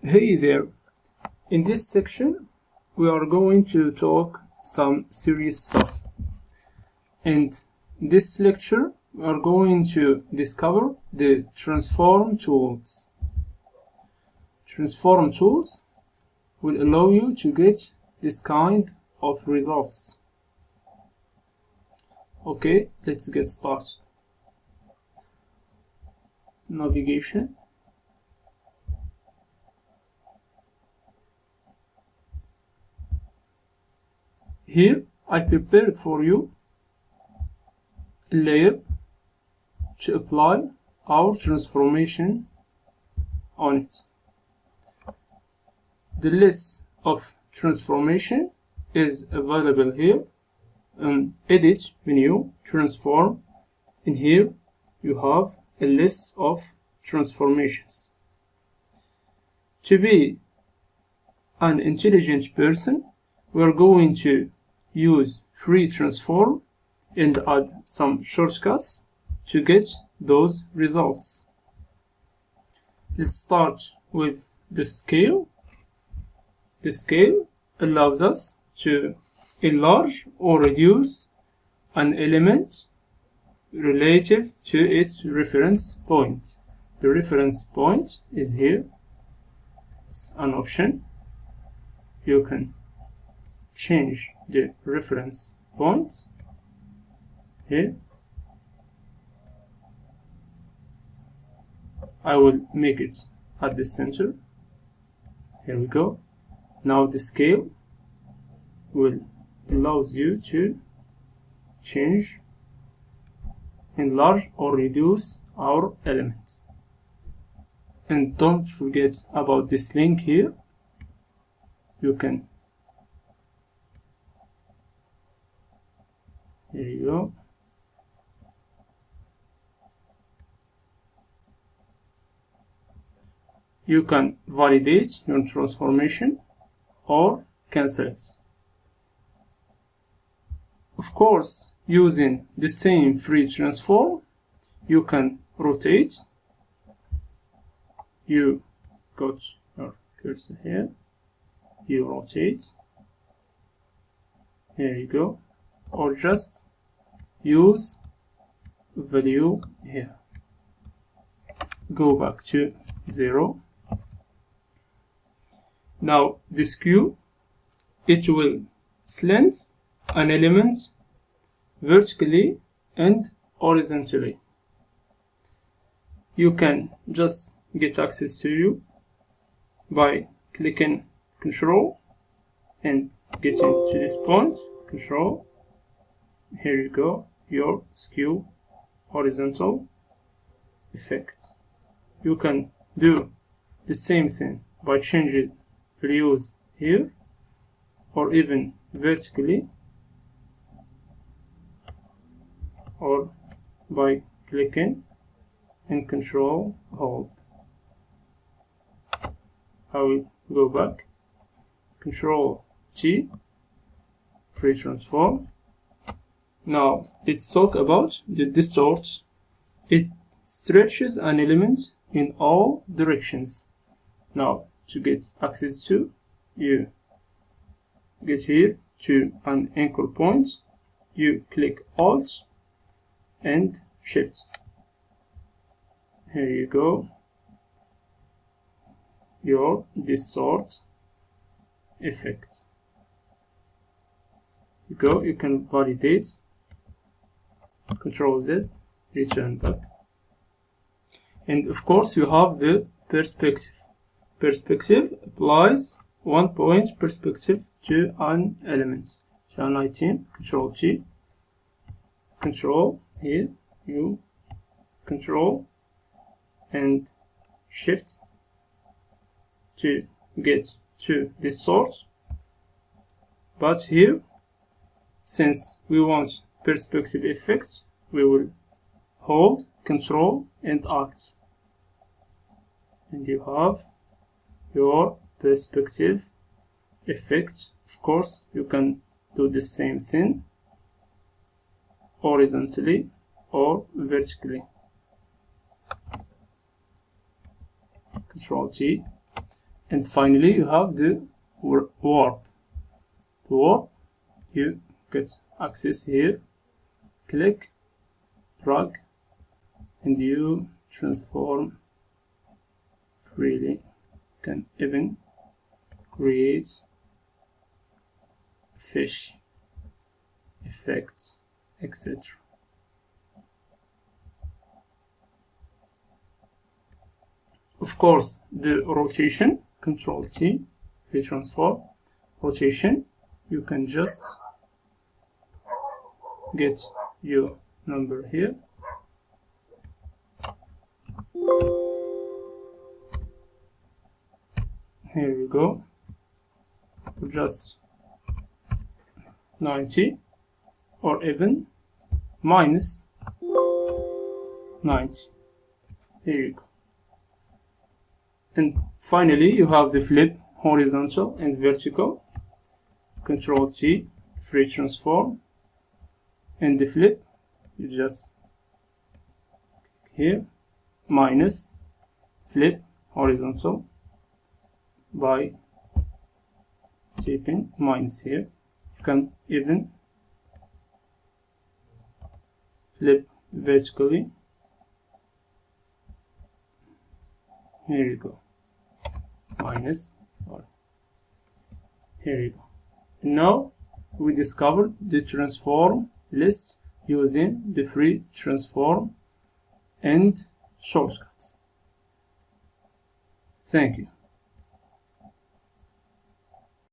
Hey there. In this section, we are going to talk some serious stuff. And this lecture, we are going to discover the transform tools. Transform tools will allow you to get this kind of results. Okay, let's get started. Navigation. Here I prepared for you a layer to apply our transformation on it. The list of transformation is available here in Edit menu, Transform. In here you have a list of transformations. To be an intelligent person, we are going to use free transform and add some shortcuts to get those results. Let's start with the scale. The scale allows us to enlarge or reduce an element relative to its reference point. The reference point is here. It's an option. You can change the reference point here. I will make it at the center. Here we go. Now the scale will allows you to change, enlarge or reduce our elements. And don't forget about this link here. You can, here you go. You can validate your transformation or cancel it. Of course, using the same free transform, you can rotate. You got your cursor here. You rotate. Here you go. Or just use value here. Go back to 0. Now the skew, it will slant an element vertically and horizontally. You can just get access to you by clicking Control and getting to this point. Control. Here you go, your skew horizontal effect. You can do the same thing by changing values here or even vertically, or by clicking and Control hold. I will go back, Control T, free transform. Now let's talk about the distort. It stretches an element in all directions. Now to get access to, you get here to an anchor point. You click Alt and Shift. Here you go, your distort effect. You can validate. Control Z, return back. And of course you have the perspective. Perspective applies 1 point perspective to an element. So 19, Control T, Control here, you Control and Shift to get to distort. But here, since we want perspective effect, we will hold, Control and Alt. And you have your perspective effect. Of course, you can do the same thing horizontally or vertically. Control T. And finally you have the warp. The warp, you get access here, click, drag, and you transform freely. You can even create fish effects, etc. Of course, the rotation, Control T, free transform, rotation, you can just get your number here. Here we go, just 90 or even minus 90. Here you go. And finally you have the flip, horizontal and vertical. Control T, free transform, and the flip, you just here, minus flip horizontal by tapping minus here. You can even flip vertically. Here you go, minus, sorry, here you go. Now we discovered the transform list using the free transform and shortcuts. Thank you.